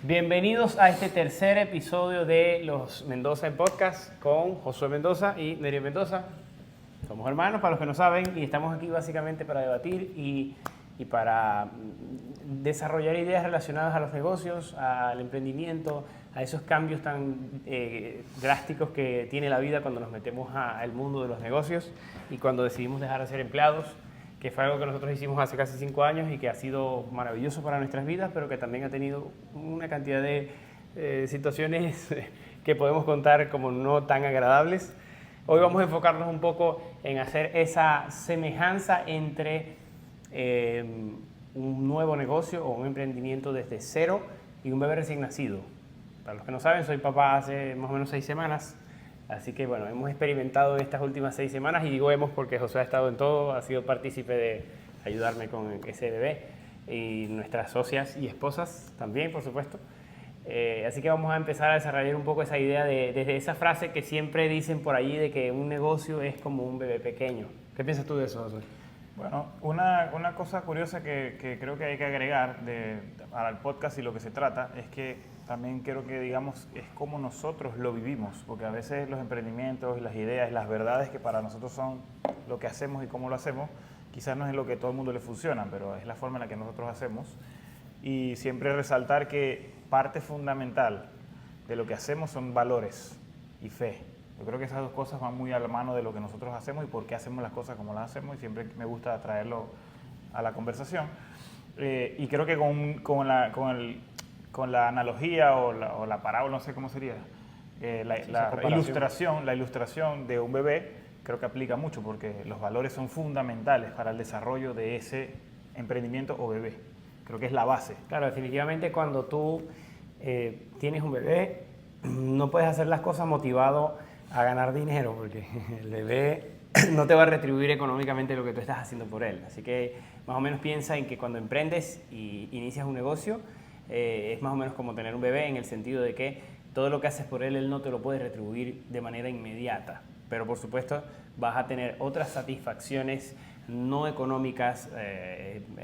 Bienvenidos a este tercer episodio de los Mendoza en Podcast con Josué Mendoza y Nerio Mendoza. Somos hermanos, para los que no saben, y estamos aquí básicamente para debatir y para desarrollar ideas relacionadas a los negocios, al emprendimiento, a esos cambios tan drásticos que tiene la vida cuando nos metemos al mundo de los negocios y cuando decidimos dejar de ser empleados, que fue algo que nosotros hicimos hace casi 5 años y que ha sido maravilloso para nuestras vidas, pero que también ha tenido una cantidad de situaciones que podemos contar como no tan agradables. Hoy vamos a enfocarnos un poco en hacer esa semejanza entre un nuevo negocio o un emprendimiento desde cero y un bebé recién nacido. Para los que no saben, soy papá hace más o menos 6 semanas. Así que bueno, hemos experimentado en estas últimas 6 semanas, y digo hemos porque José ha estado en todo, ha sido partícipe de ayudarme con ese bebé, y nuestras socias y esposas también, por supuesto. Así que vamos a empezar a desarrollar un poco esa idea desde esa frase que siempre dicen por allí de que un negocio es como un bebé pequeño. ¿Qué piensas tú de eso, José? Bueno, una cosa curiosa que creo que hay que agregar al podcast y lo que se trata es que también quiero que digamos es cómo nosotros lo vivimos, porque a veces los emprendimientos, las ideas, las verdades que para nosotros son lo que hacemos y cómo lo hacemos, quizás no es lo que a todo el mundo le funciona, pero es la forma en la que nosotros hacemos. Y siempre resaltar que parte fundamental de lo que hacemos son valores y fe. Yo creo que esas dos cosas van muy a la mano de lo que nosotros hacemos y por qué hacemos las cosas como las hacemos, y siempre me gusta traerlo a la conversación. Y creo que con la analogía o la parábola, no sé cómo sería, la ilustración de un bebé, creo que aplica mucho porque los valores son fundamentales para el desarrollo de ese emprendimiento o bebé. Creo que es la base. Claro, definitivamente cuando tú tienes un bebé, no puedes hacer las cosas motivado a ganar dinero, porque el bebé no te va a retribuir económicamente lo que tú estás haciendo por él. Así que más o menos piensa en que cuando emprendes y inicias un negocio, es más o menos como tener un bebé, en el sentido de que todo lo que haces por él no te lo puede retribuir de manera inmediata. Pero por supuesto vas a tener otras satisfacciones no económicas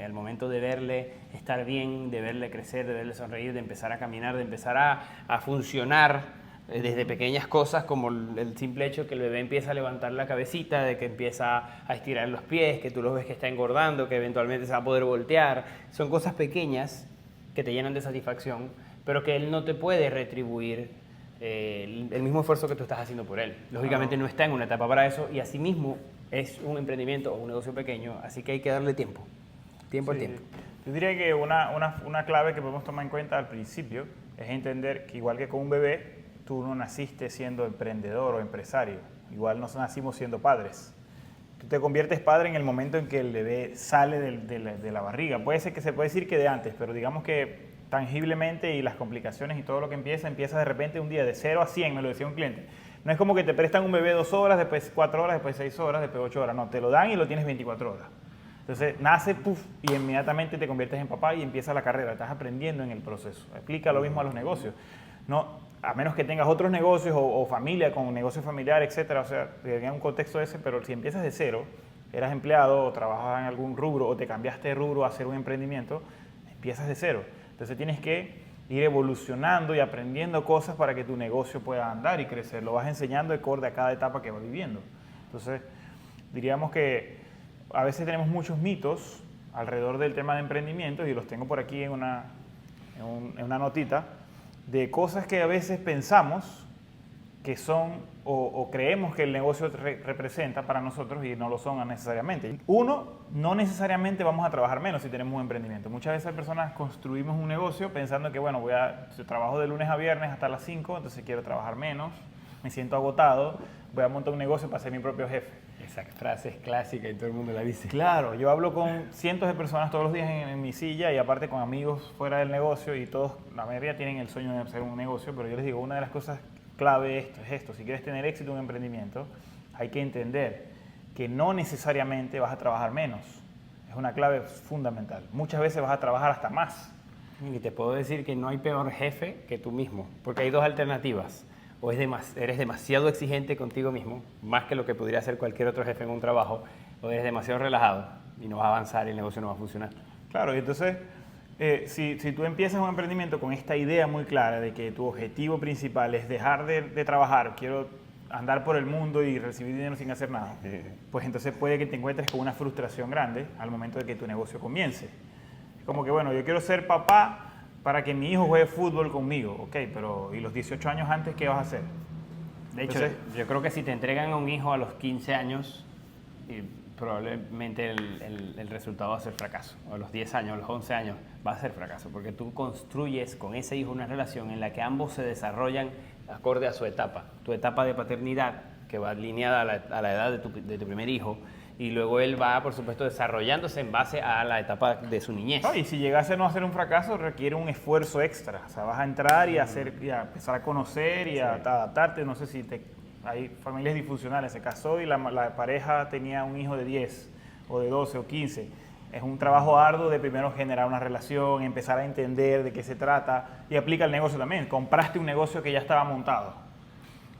al momento de verle estar bien, de verle crecer, de verle sonreír, de empezar a caminar, de empezar a funcionar. Desde pequeñas cosas como el simple hecho que el bebé empieza a levantar la cabecita, de que empieza a estirar los pies, que tú lo ves que está engordando, que eventualmente se va a poder voltear. Son cosas pequeñas que te llenan de satisfacción, pero que él no te puede retribuir el mismo esfuerzo que tú estás haciendo por él. Lógicamente no está en una etapa para eso, y asimismo es un emprendimiento o un negocio pequeño, así que hay que darle tiempo al tiempo. Yo diría que una clave que podemos tomar en cuenta al principio es entender que igual que con un bebé, tú no naciste siendo emprendedor o empresario, igual no nacimos siendo padres. Tú te conviertes padre en el momento en que el bebé sale de la barriga. Puede ser que se puede decir que de antes, pero digamos que tangiblemente, y las complicaciones y todo lo que empieza de repente un día de 0 a 100, me lo decía un cliente. No es como que te prestan un bebé 2 horas, después 4 horas, después 6 horas, después 8 horas. No, te lo dan y lo tienes 24 horas. Entonces nace, y inmediatamente te conviertes en papá y empieza la carrera. Estás aprendiendo en el proceso. Explica lo mismo a los negocios. No, a menos que tengas otros negocios o familia con un negocio familiar, etcétera, o sea, en un contexto ese, pero si empiezas de cero, eras empleado o trabajabas en algún rubro o te cambiaste de rubro a hacer un emprendimiento, empiezas de cero. Entonces tienes que ir evolucionando y aprendiendo cosas para que tu negocio pueda andar y crecer. Lo vas enseñando acorde a cada etapa que vas viviendo. Entonces, diríamos que a veces tenemos muchos mitos alrededor del tema de emprendimiento, y los tengo por aquí en una notita, de cosas que a veces pensamos que son o creemos que el negocio representa para nosotros y no lo son necesariamente. Uno, no necesariamente vamos a trabajar menos si tenemos un emprendimiento. Muchas veces las personas construimos un negocio pensando que, bueno, trabajo de lunes a viernes hasta las 5, entonces quiero trabajar menos, me siento agotado, voy a montar un negocio para ser mi propio jefe. Esa frase es clásica y todo el mundo la dice. Claro, yo hablo con cientos de personas todos los días en mi silla, y aparte con amigos fuera del negocio, y todos, la mayoría tienen el sueño de hacer un negocio, pero yo les digo, una de las cosas clave es esto: si quieres tener éxito en un emprendimiento, hay que entender que no necesariamente vas a trabajar menos. Es una clave fundamental. Muchas veces vas a trabajar hasta más. Y te puedo decir que no hay peor jefe que tú mismo, porque hay dos alternativas. O eres demasiado exigente contigo mismo, más que lo que podría hacer cualquier otro jefe en un trabajo, o eres demasiado relajado y no vas a avanzar y el negocio no va a funcionar. Claro, y entonces Si tú empiezas un emprendimiento con esta idea muy clara de que tu objetivo principal es dejar de trabajar, quiero andar por el mundo y recibir dinero sin hacer nada, pues entonces puede que te encuentres con una frustración grande al momento de que tu negocio comience. Es como que, bueno, yo quiero ser papá para que mi hijo juegue fútbol conmigo, ok, pero ¿y los 18 años antes qué vas a hacer? De hecho, yo creo que si te entregan a un hijo a los 15 años, probablemente el resultado va a ser fracaso. O a los 10 años, a los 11 años, va a ser fracaso. Porque tú construyes con ese hijo una relación en la que ambos se desarrollan acorde a su etapa. Tu etapa de paternidad, que va alineada a la edad de tu primer hijo, y luego él va, por supuesto, desarrollándose en base a la etapa de su niñez. No, y si llegase a no hacer un fracaso, requiere un esfuerzo extra. O sea, vas a entrar y a empezar a conocer y a adaptarte. No sé si hay familias disfuncionales. Se casó y la pareja tenía un hijo de 10 o de 12 o 15. Es un trabajo arduo de primero generar una relación, empezar a entender de qué se trata y aplica el negocio también. Compraste un negocio que ya estaba montado.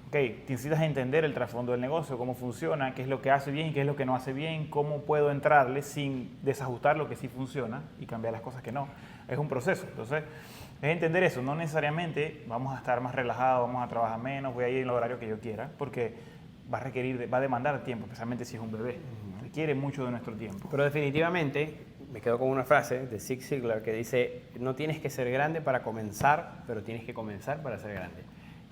Okay, necesitas entender el trasfondo del negocio, cómo funciona, qué es lo que hace bien y qué es lo que no hace bien, cómo puedo entrarle sin desajustar lo que sí funciona y cambiar las cosas que no. Es un proceso. Entonces, es entender eso. No necesariamente vamos a estar más relajados, vamos a trabajar menos, voy a ir en el horario que yo quiera, porque va a demandar tiempo, especialmente si es un bebé. Requiere mucho de nuestro tiempo. Pero definitivamente, me quedo con una frase de Zig Ziglar que dice, no tienes que ser grande para comenzar, pero tienes que comenzar para ser grande.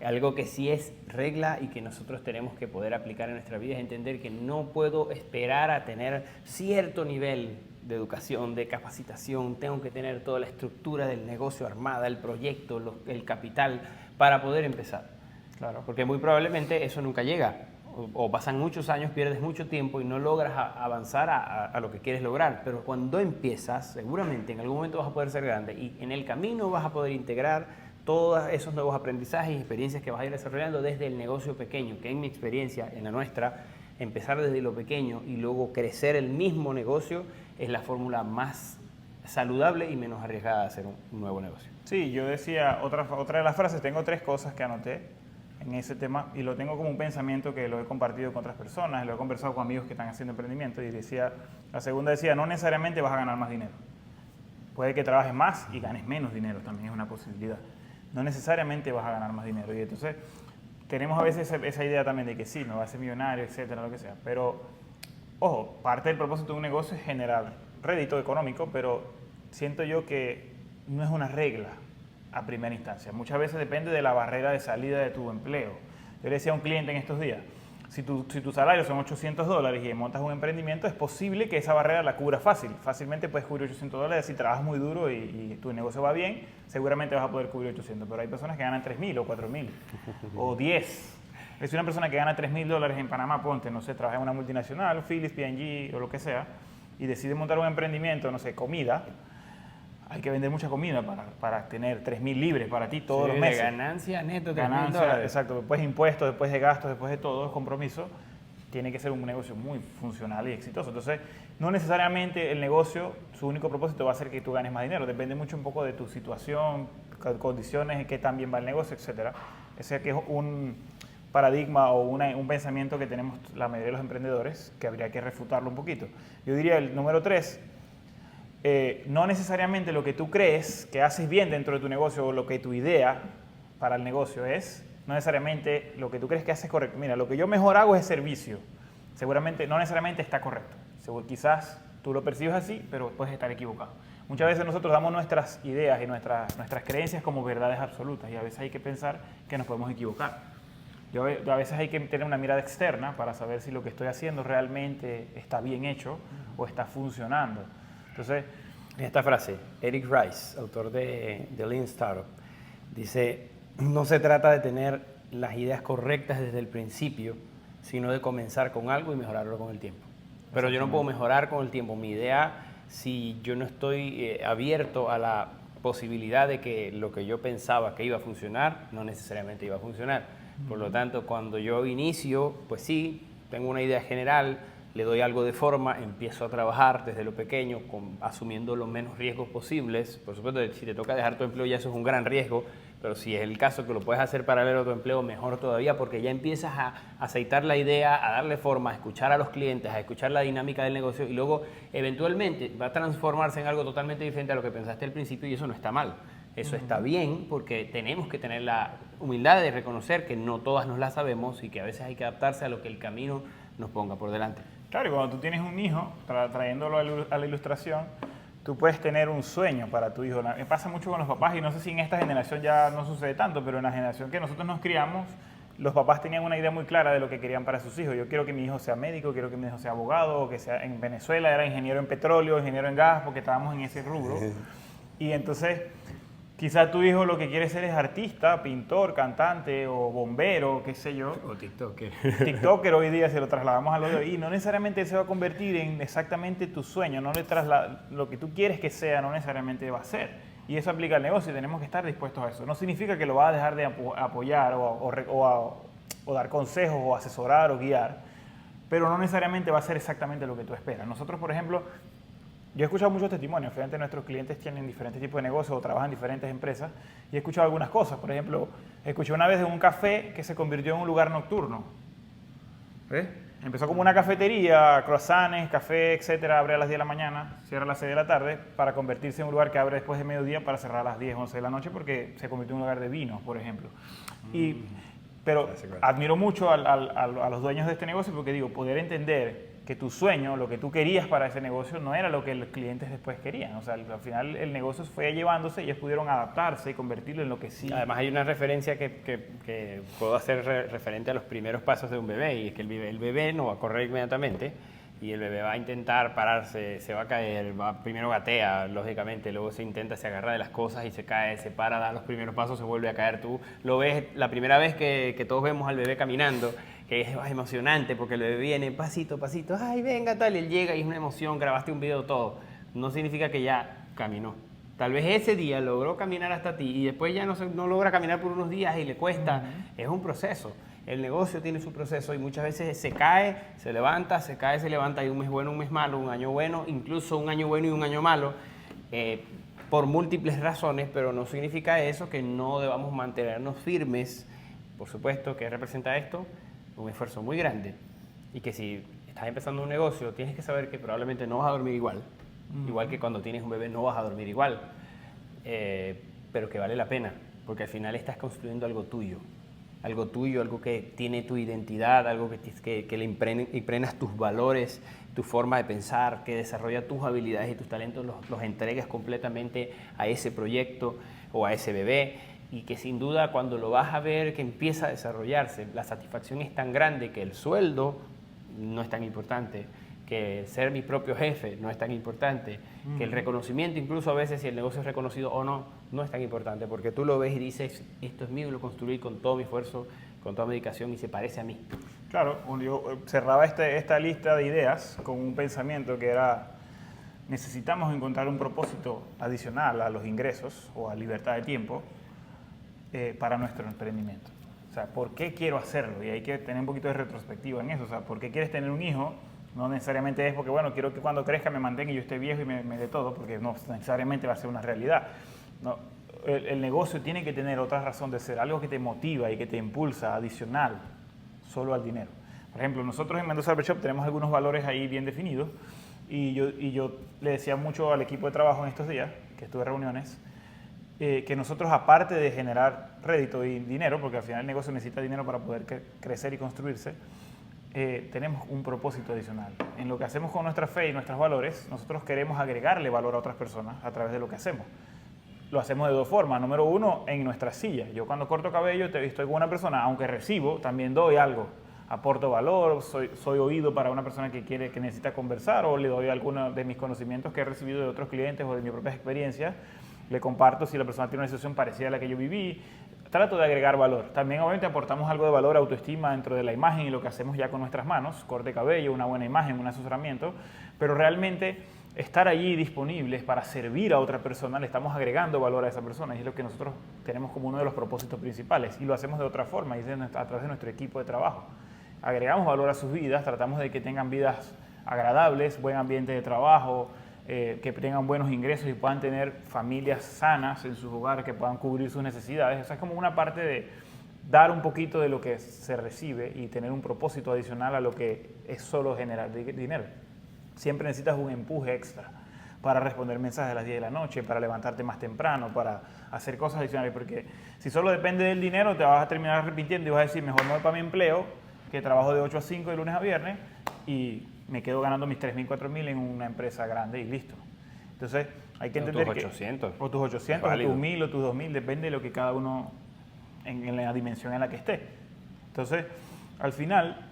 Algo que sí es regla y que nosotros tenemos que poder aplicar en nuestra vida es entender que no puedo esperar a tener cierto nivel de educación, de capacitación, tengo que tener toda la estructura del negocio armada, el proyecto, el capital para poder empezar. Claro. Porque muy probablemente eso nunca llega. O pasan muchos años, pierdes mucho tiempo y no logras avanzar a lo que quieres lograr. Pero cuando empiezas, seguramente en algún momento vas a poder ser grande y en el camino vas a poder integrar todos esos nuevos aprendizajes y experiencias que vas a ir desarrollando desde el negocio pequeño, que en mi experiencia, en la nuestra, empezar desde lo pequeño y luego crecer el mismo negocio es la fórmula más saludable y menos arriesgada de hacer un nuevo negocio. Sí, yo decía, otra de las frases, tengo 3 cosas que anoté en ese tema y lo tengo como un pensamiento que lo he compartido con otras personas, lo he conversado con amigos que están haciendo emprendimiento y decía, la segunda decía, no necesariamente vas a ganar más dinero. Puede que trabajes más y ganes menos dinero, también es una posibilidad. No necesariamente vas a ganar más dinero. Y entonces tenemos a veces esa idea también de que sí, me voy a hacer millonario, etcétera, lo que sea. Pero, ojo, parte del propósito de un negocio es generar rédito económico, pero siento yo que no es una regla a primera instancia. Muchas veces depende de la barrera de salida de tu empleo. Yo le decía a un cliente en estos días, si tu salario son $800 y montas un emprendimiento, es posible que esa barrera la cubra fácilmente puedes cubrir $800. Si trabajas muy duro y tu negocio va bien, seguramente vas a poder cubrir 800. Pero hay personas que ganan 3.000 o 4.000 o 10. Es una persona que gana $3.000 en Panamá, ponte, no sé, trabaja en una multinacional, Philips, P&G o lo que sea, y decide montar un emprendimiento, no sé, comida. Hay que vender mucha comida para tener 3.000 libres para ti todos los meses. Ganancia neto, Ganancia, exacto. Después de impuestos, después de gastos, después de todo, es compromiso. Tiene que ser un negocio muy funcional y exitoso. Entonces, no necesariamente el negocio, su único propósito va a ser que tú ganes más dinero. Depende mucho un poco de tu situación, condiciones, qué tan bien va el negocio, etc. Ese que es un paradigma o un pensamiento que tenemos la mayoría de los emprendedores que habría que refutarlo un poquito. Yo diría el número 3, no necesariamente lo que tú crees que haces bien dentro de tu negocio o lo que tu idea para el negocio es, no necesariamente lo que tú crees que haces correcto. Mira, lo que yo mejor hago es servicio. Seguramente, no necesariamente está correcto. Quizás tú lo percibes así, pero puedes estar equivocado. Muchas veces nosotros damos nuestras ideas y nuestras creencias como verdades absolutas y a veces hay que pensar que nos podemos equivocar. A veces hay que tener una mirada externa para saber si lo que estoy haciendo realmente está bien hecho o está funcionando. Entonces, esta frase, Eric Rice, autor de Lean Startup, dice, no se trata de tener las ideas correctas desde el principio, sino de comenzar con algo y mejorarlo con el tiempo. Pero yo no puedo mejorar con el tiempo. Mi idea, si yo no estoy abierto a la posibilidad de que lo que yo pensaba que iba a funcionar, no necesariamente iba a funcionar. Por lo tanto, cuando yo inicio, pues sí, tengo una idea general, le doy algo de forma, empiezo a trabajar desde lo pequeño, asumiendo los menos riesgos posibles. Por supuesto, si te toca dejar tu empleo ya eso es un gran riesgo, Pero si es el caso que lo puedes hacer paralelo a tu empleo, mejor todavía, porque ya empiezas a aceitar la idea, a darle forma, a escuchar a los clientes, a escuchar la dinámica del negocio y luego eventualmente va a transformarse en algo totalmente diferente a lo que pensaste al principio y eso no está mal. Eso está bien porque tenemos que tener la humildad de reconocer que no todas nos la sabemos y que a veces hay que adaptarse a lo que el camino nos ponga por delante. Claro, y cuando tú tienes un hijo, trayéndolo a la ilustración, tú puedes tener un sueño para tu hijo. Me pasa mucho con los papás y no sé si en esta generación ya no sucede tanto, pero en la generación que nosotros nos criamos, los papás tenían una idea muy clara de lo que querían para sus hijos. Yo quiero que mi hijo sea médico, quiero que mi hijo sea abogado, o que sea en Venezuela era ingeniero en petróleo, ingeniero en gas, porque estábamos en ese rubro. Y entonces, quizá tu hijo lo que quiere ser es artista, pintor, cantante o bombero, qué sé yo. O TikToker. TikToker hoy día, si lo trasladamos a lo de hoy, y no necesariamente se va a convertir en exactamente tu sueño, lo que tú quieres que sea, no necesariamente va a ser. Y eso aplica al negocio y tenemos que estar dispuestos a eso. No significa que lo vas a dejar de apoyar o dar consejos o asesorar o guiar, pero no necesariamente va a ser exactamente lo que tú esperas. Nosotros, por ejemplo, yo he escuchado muchos testimonios. Fíjate, nuestros clientes tienen diferentes tipos de negocios o trabajan en diferentes empresas y he escuchado algunas cosas. Por ejemplo, escuché una vez de un café que se convirtió en un lugar nocturno. ¿Ves? Empezó como una cafetería, croissants, café, etcétera, abre a las 10 de la mañana, cierra a las 6 de la tarde, para convertirse en un lugar que abre después de mediodía para cerrar a las 10, 11 de la noche, porque se convirtió en un lugar de vinos, por ejemplo. Pero admiro mucho a los dueños de este negocio porque digo, poder entender que tu sueño, lo que tú querías para ese negocio, no era lo que los clientes después querían. O sea, al final el negocio fue llevándose y ellos pudieron adaptarse y convertirlo en lo que sí. Además hay una referencia que puedo hacer referente a los primeros pasos de un bebé y es que el bebé no va a correr inmediatamente y el bebé va a intentar pararse, se va a caer, primero gatea, lógicamente, luego se intenta, se agarra de las cosas y se cae, se para, da los primeros pasos, se vuelve a caer. Tú lo ves la primera vez que todos vemos al bebé caminando, que es emocionante porque el bebé viene pasito a pasito, ay venga tal, y él llega y es una emoción, grabaste un video, todo. No significa que ya caminó. Tal vez ese día logró caminar hasta ti y después ya no logra caminar por unos días y le cuesta. Es un proceso. El negocio tiene su proceso y muchas veces se cae, se levanta, se cae, se levanta. Hay un mes bueno, un mes malo, un año bueno, incluso un año bueno y un año malo, por múltiples razones, pero no significa eso que no debamos mantenernos firmes. Por supuesto, ¿qué representa esto? Un esfuerzo muy grande y que si estás empezando un negocio tienes que saber que probablemente no vas a dormir igual, igual que cuando tienes un bebé no vas a dormir igual, pero que vale la pena porque al final estás construyendo algo tuyo, algo que tiene tu identidad, algo que le impregnas tus valores, tu forma de pensar, que desarrolla tus habilidades y tus talentos, los entregas completamente a ese proyecto o a ese bebé. Y que sin duda cuando lo vas a ver que empieza a desarrollarse, la satisfacción es tan grande que el sueldo no es tan importante, que ser mi propio jefe no es tan importante, que el reconocimiento, incluso a veces si el negocio es reconocido o no, no es tan importante, porque tú lo ves y dices, esto es mío y lo construí con todo mi esfuerzo, con toda mi dedicación y se parece a mí. Claro, yo cerraba esta lista de ideas con un pensamiento que era, necesitamos encontrar un propósito adicional a los ingresos o a libertad de tiempo, para nuestro emprendimiento. O sea, ¿por qué quiero hacerlo? Y hay que tener un poquito de retrospectiva en eso. O sea, ¿por qué quieres tener un hijo? No necesariamente es porque, bueno, quiero que cuando crezca me mantenga y yo esté viejo y me dé todo, porque no necesariamente va a ser una realidad. No, el negocio tiene que tener otra razón de ser, algo que te motiva y que te impulsa adicional, solo al dinero. Por ejemplo, nosotros en Mendoza Barbershop tenemos algunos valores ahí bien definidos y yo le decía mucho al equipo de trabajo en estos días, que estuve en reuniones, que nosotros, aparte de generar rédito y dinero, porque al final el negocio necesita dinero para poder crecer y construirse, tenemos un propósito adicional. En lo que hacemos con nuestra fe y nuestros valores, nosotros queremos agregarle valor a otras personas a través de lo que hacemos. Lo hacemos de dos formas. Número uno, en nuestra silla. Yo cuando corto cabello estoy con una persona, aunque recibo, también doy algo. Aporto valor, soy oído para una persona que necesita conversar o le doy algunos de mis conocimientos que he recibido de otros clientes o de mis propias experiencias. Le comparto si la persona tiene una situación parecida a la que yo viví. Trato de agregar valor. También obviamente aportamos algo de valor, autoestima dentro de la imagen y lo que hacemos ya con nuestras manos, corte de cabello, una buena imagen, un asesoramiento, pero realmente estar allí disponibles para servir a otra persona, le estamos agregando valor a esa persona y es lo que nosotros tenemos como uno de los propósitos principales y lo hacemos de otra forma y es a través de nuestro equipo de trabajo. Agregamos valor a sus vidas, tratamos de que tengan vidas agradables, buen ambiente de trabajo, que tengan buenos ingresos y puedan tener familias sanas en sus hogares, que puedan cubrir sus necesidades. O sea, es como una parte de dar un poquito de lo que se recibe y tener un propósito adicional a lo que es solo generar dinero. Siempre necesitas un empuje extra para responder mensajes a las 10 de la noche, para levantarte más temprano, para hacer cosas adicionales, porque si solo depende del dinero te vas a terminar arrepintiendo y vas a decir, mejor me voy para mi empleo, que trabajo de 8 a 5 de lunes a viernes y me quedo ganando mis 3.000, 4.000 en una empresa grande y listo. Entonces hay que entender tus 800. O tus 800, o tus 1.000, o tus 2.000, depende de lo que cada uno en la dimensión en la que esté. Entonces, al final,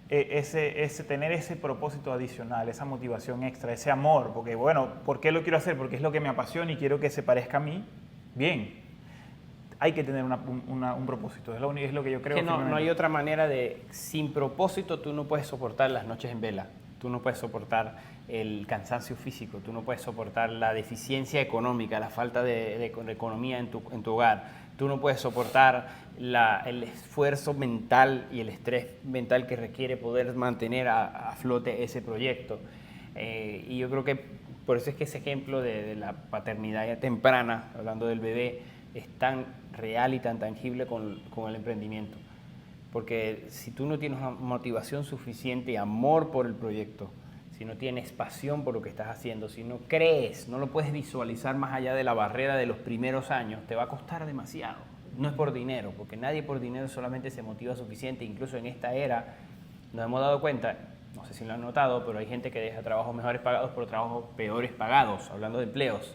tener ese propósito adicional, esa motivación extra, ese amor, porque bueno, ¿por qué lo quiero hacer? Porque es lo que me apasiona y quiero que se parezca a mí, bien. Hay que tener un propósito, es lo que yo creo. Que no hay otra manera de, sin propósito tú no puedes soportar las noches en vela, tú no puedes soportar el cansancio físico, tú no puedes soportar la deficiencia económica, la falta de economía en tu hogar, tú no puedes soportar el esfuerzo mental y el estrés mental que requiere poder mantener a flote ese proyecto. Y yo creo que por eso es que ese ejemplo de la paternidad temprana, hablando del bebé, es tan real y tan tangible con el emprendimiento. Porque si tú no tienes una motivación suficiente y amor por el proyecto, si no tienes pasión por lo que estás haciendo, si no crees, no lo puedes visualizar más allá de la barrera de los primeros años, te va a costar demasiado. No es por dinero, porque nadie por dinero solamente se motiva suficiente. Incluso en esta era nos hemos dado cuenta, no sé si lo han notado, pero hay gente que deja trabajos mejores pagados por trabajos peores pagados, hablando de empleos.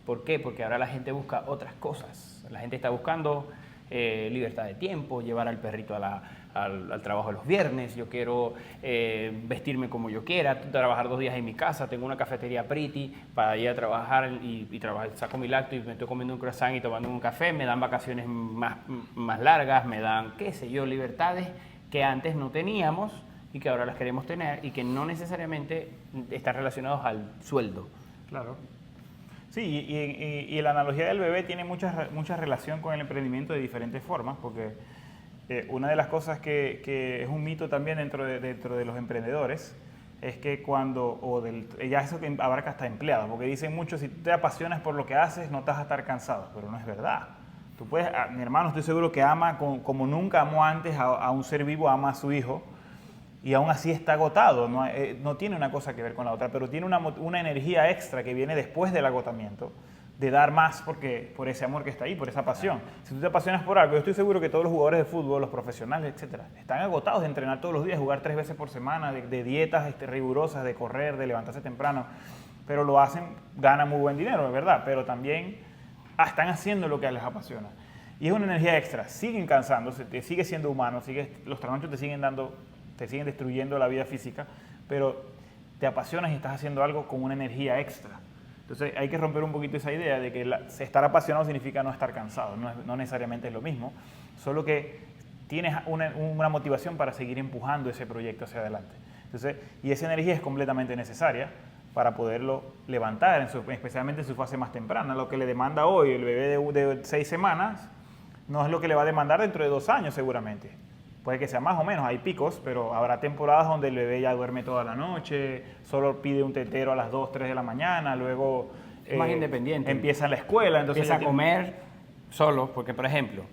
¿Por qué? Porque ahora la gente busca otras cosas. La gente está buscando libertad de tiempo, llevar al perrito al trabajo los viernes, yo quiero vestirme como yo quiera, trabajar 2 días en mi casa, tengo una cafetería pretty para ir a trabajar y trabajar, saco mi lacto y me estoy comiendo un croissant y tomando un café, me dan vacaciones más largas, me dan, qué sé yo, libertades que antes no teníamos y que ahora las queremos tener y que no necesariamente están relacionados al sueldo. Claro. Sí, y la analogía del bebé tiene mucha relación con el emprendimiento de diferentes formas, porque una de las cosas que es un mito también dentro de los emprendedores es que ya eso que abarca hasta empleados, porque dicen mucho, si tú te apasionas por lo que haces, no te vas a estar cansado, pero no es verdad. Tú puedes, mi hermano, estoy seguro que ama como nunca amó antes a un ser vivo, ama a su hijo, y aún así está agotado, no tiene una cosa que ver con la otra, pero tiene una energía extra que viene después del agotamiento, de dar más por ese amor que está ahí, por esa pasión. Si tú te apasionas por algo, yo estoy seguro que todos los jugadores de fútbol, los profesionales, etcétera, están agotados de entrenar todos los días, jugar 3 veces por semana, de dietas rigurosas, de correr, de levantarse temprano, pero lo hacen, ganan muy buen dinero, es verdad, pero también están haciendo lo que les apasiona. Y es una energía extra, siguen cansándose, te sigues siendo humano, los trasnochos te siguen destruyendo la vida física, pero te apasionas y estás haciendo algo con una energía extra. Entonces hay que romper un poquito esa idea de que estar apasionado significa no estar cansado, no necesariamente es lo mismo, solo que tienes una motivación para seguir empujando ese proyecto hacia adelante. Entonces, y esa energía es completamente necesaria para poderlo levantar, especialmente en su fase más temprana. Lo que le demanda hoy el bebé de 6 semanas no es lo que le va a demandar dentro de 2 años seguramente. Puede que sea más o menos, hay picos, pero habrá temporadas donde el bebé ya duerme toda la noche, solo pide un tetero a las 2, 3 de la mañana, luego es más independiente. Empieza en la escuela. Entonces empieza a comer solo, porque por ejemplo,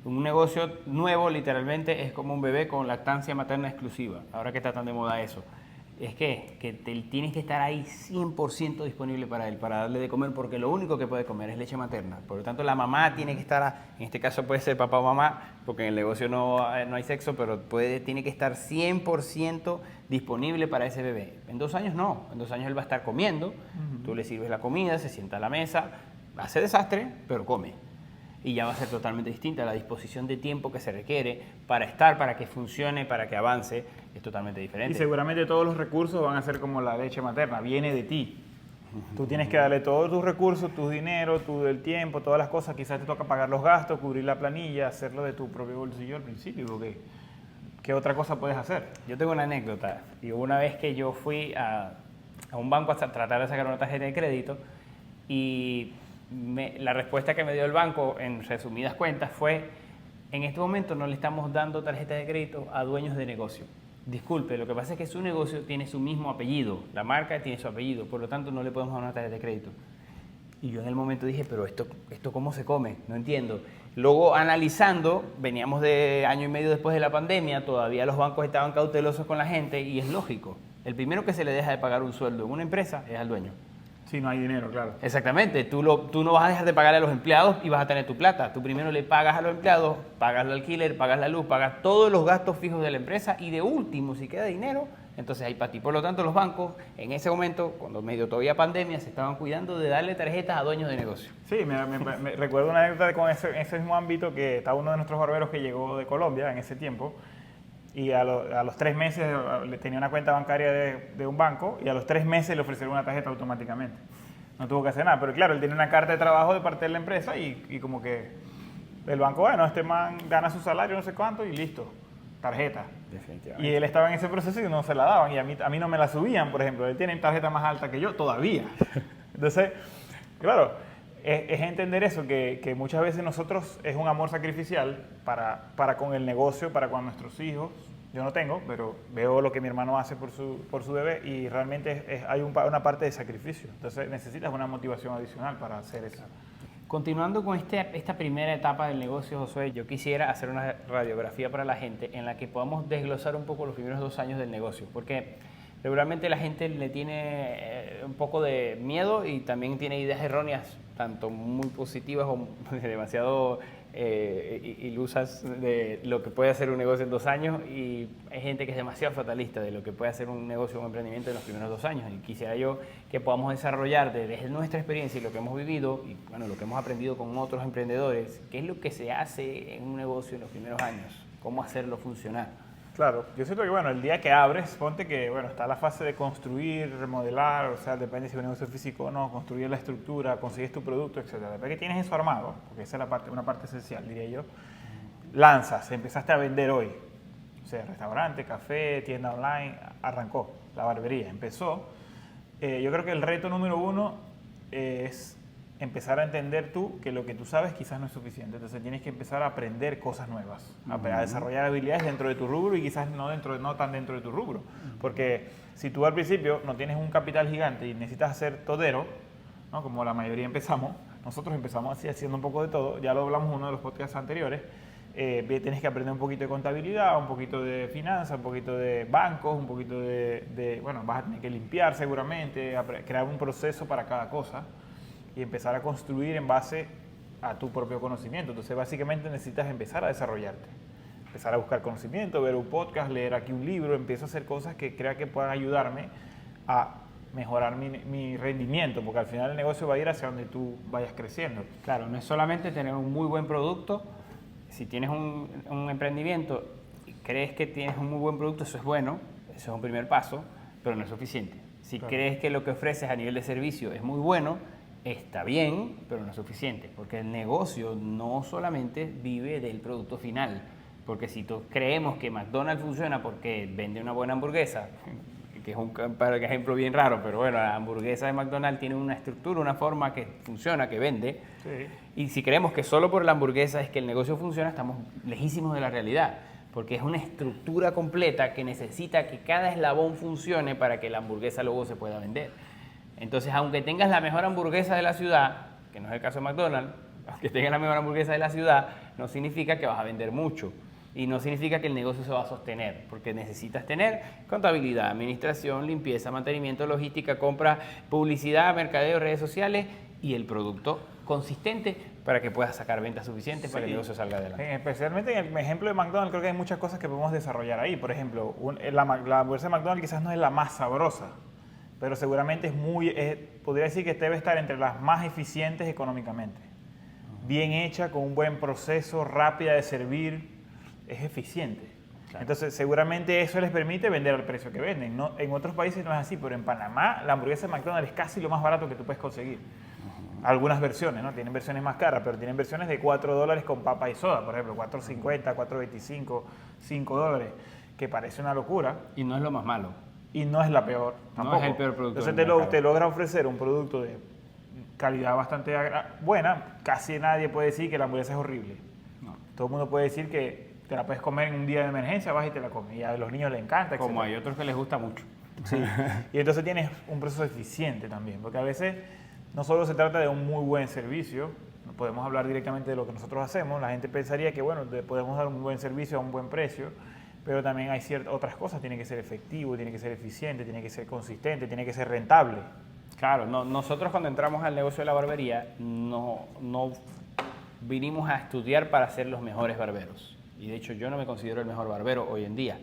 un negocio nuevo literalmente es como un bebé con lactancia materna exclusiva, ahora que está tan de moda eso. Es que tienes que estar ahí 100% disponible para él, para darle de comer, porque lo único que puede comer es leche materna. Por lo tanto, la mamá tiene que estar, en este caso puede ser papá o mamá, porque en el negocio no hay sexo, pero tiene que estar 100% disponible para ese bebé. En 2 años no, en 2 años él va a estar comiendo, tú le sirves la comida, se sienta a la mesa, hace desastre, pero come. Y ya va a ser totalmente distinta. La disposición de tiempo que se requiere para estar, para que funcione, para que avance, es totalmente diferente. Y seguramente todos los recursos van a ser como la leche materna, viene de ti. Tú tienes que darle todos tus recursos, tu dinero, el tiempo, todas las cosas. Quizás te toca pagar los gastos, cubrir la planilla, hacerlo de tu propio bolsillo al principio, porque ¿qué otra cosa puedes hacer? Yo tengo una anécdota. Y una vez que yo fui a un banco a tratar de sacar una tarjeta de crédito y la respuesta que me dio el banco, en resumidas cuentas, fue: en este momento no le estamos dando tarjetas de crédito a dueños de negocio. disculpe, lo que pasa es que su negocio tiene su mismo apellido, la marca tiene su apellido, por lo tanto no le podemos dar una tarjeta de crédito. Y yo en el momento dije, pero esto ¿cómo se come? No entiendo. Luego analizando, veníamos de año y medio después de la pandemia, todavía los bancos estaban cautelosos con la gente y es lógico. El primero que se le deja de pagar un sueldo en una empresa es al dueño. Sí, no hay dinero, claro. Exactamente, tú no vas a dejar de pagarle a los empleados y vas a tener tu plata. Tú primero le pagas a los empleados, pagas el alquiler, pagas la luz, pagas todos los gastos fijos de la empresa y de último, si queda dinero, entonces hay para ti. Por lo tanto, los bancos en ese momento, cuando medio todavía pandemia, se estaban cuidando de darle tarjetas a dueños de negocio. Sí, me recuerdo una anécdota con ese mismo ámbito que estaba uno de nuestros barberos que llegó de Colombia en ese tiempo y a los 3 meses le tenía una cuenta bancaria de un banco y a los 3 meses le ofrecieron una tarjeta automáticamente. No tuvo que hacer nada, pero claro, él tenía una carta de trabajo de parte de la empresa y como que el banco, bueno, este man gana su salario no sé cuánto y listo, tarjeta. Definitivamente. Y él estaba en ese proceso y no se la daban y a mí no me la subían, por ejemplo. Él tiene tarjeta más alta que yo todavía. Entonces, claro, es entender eso, que muchas veces nosotros es un amor sacrificial para con el negocio, para con nuestros hijos. Yo no tengo, pero veo lo que mi hermano hace por su bebé y realmente hay una parte de sacrificio. Entonces necesitas una motivación adicional para hacer eso. Continuando con esta primera etapa del negocio, Josué, yo quisiera hacer una radiografía para la gente en la que podamos desglosar un poco los primeros 2 años del negocio, porque regularmente la gente le tiene un poco de miedo y también tiene ideas erróneas, tanto muy positivas o demasiado ilusas de lo que puede hacer un negocio en 2 años, y hay gente que es demasiado fatalista de lo que puede hacer un negocio o un emprendimiento en los primeros 2 años. Y quisiera yo que podamos desarrollar desde nuestra experiencia y lo que hemos vivido y bueno, lo que hemos aprendido con otros emprendedores, qué es lo que se hace en un negocio en los primeros años, cómo hacerlo funcionar. Claro, yo siento que bueno, el día que abres, ponte que bueno, está la fase de construir, remodelar, o sea, depende si es un negocio físico o no, construir la estructura, consigues tu producto, etc. Después que tienes eso armado, porque esa es una parte esencial, diría yo, lanzas, empezaste a vender hoy. O sea, restaurante, café, tienda online, arrancó, la barbería empezó. Yo creo que el reto número 1 es empezar a entender tú que lo que tú sabes quizás no es suficiente. Entonces tienes que empezar a aprender cosas nuevas, a desarrollar habilidades dentro de tu rubro y quizás no tan dentro de tu rubro. Porque si tú al principio no tienes un capital gigante y necesitas ser todero, ¿no? Como la mayoría empezamos, nosotros empezamos así haciendo un poco de todo, ya lo hablamos en uno de los podcasts anteriores, tienes que aprender un poquito de contabilidad, un poquito de finanzas, un poquito de bancos, un poquito bueno, vas a tener que limpiar seguramente, crear un proceso para cada cosa y empezar a construir en base a tu propio conocimiento. Entonces, básicamente necesitas empezar a desarrollarte, empezar a buscar conocimiento, ver un podcast, leer aquí un libro, empiezo a hacer cosas que crea que puedan ayudarme a mejorar mi rendimiento, porque al final el negocio va a ir hacia donde tú vayas creciendo. Claro, no es solamente tener un muy buen producto. Si tienes un emprendimiento y crees que tienes un muy buen producto, eso es bueno, eso es un primer paso, pero no es suficiente. Si crees que lo que ofreces a nivel de servicio es muy bueno, está bien, pero no es suficiente, porque el negocio no solamente vive del producto final, porque si creemos que McDonald's funciona porque vende una buena hamburguesa, que es un ejemplo bien raro, pero bueno, la hamburguesa de McDonald's tiene una estructura, una forma que funciona, que vende, Sí. y si creemos que solo por la hamburguesa es que el negocio funciona, estamos lejísimos de la realidad, porque es una estructura completa que necesita que cada eslabón funcione para que la hamburguesa luego se pueda vender. Entonces, aunque tengas la mejor hamburguesa de la ciudad, que no es el caso de McDonald's, aunque tengas la mejor hamburguesa de la ciudad, no significa que vas a vender mucho. Y no significa que el negocio se va a sostener, porque necesitas tener contabilidad, administración, limpieza, mantenimiento, logística, compra, publicidad, mercadeo, redes sociales y el producto consistente para que puedas sacar ventas suficientes para que el negocio salga adelante. Especialmente en el ejemplo de McDonald's, creo que hay muchas cosas que podemos desarrollar ahí. Por ejemplo, la hamburguesa de McDonald's quizás no es la más sabrosa, pero seguramente podría decir que debe estar entre las más eficientes económicamente. Bien hecha, con un buen proceso, rápida de servir, es eficiente. Claro. Entonces, seguramente eso les permite vender al precio que venden. No, en otros países no es así, pero en Panamá la hamburguesa de McDonald's es casi lo más barato que tú puedes conseguir. Algunas versiones, ¿no? Tienen versiones más caras, pero tienen versiones de $4 con papa y soda, por ejemplo, $4.50, $4.25, $5, que parece una locura. Y no es lo más malo. Y no es la peor tampoco. No es el peor producto. Entonces te logra ofrecer un producto de calidad bastante buena. Casi nadie puede decir que la hamburguesa es horrible. No. Todo el mundo puede decir que te la puedes comer en un día de emergencia, vas y te la comes. Y a los niños les encanta, Como etcétera. hay otros que les gusta mucho. Sí. Y entonces tienes un proceso eficiente también, porque a veces no solo se trata de un muy buen servicio, no podemos hablar directamente de lo que nosotros hacemos, la gente pensaría que bueno, podemos dar un buen servicio a un buen precio, pero también hay otras cosas, tiene que ser efectivo, tiene que ser eficiente, tiene que ser consistente, tiene que ser rentable. Claro, nosotros cuando entramos al negocio de la barbería no vinimos a estudiar para ser los mejores barberos. Y de hecho yo no me considero el mejor barbero hoy en día.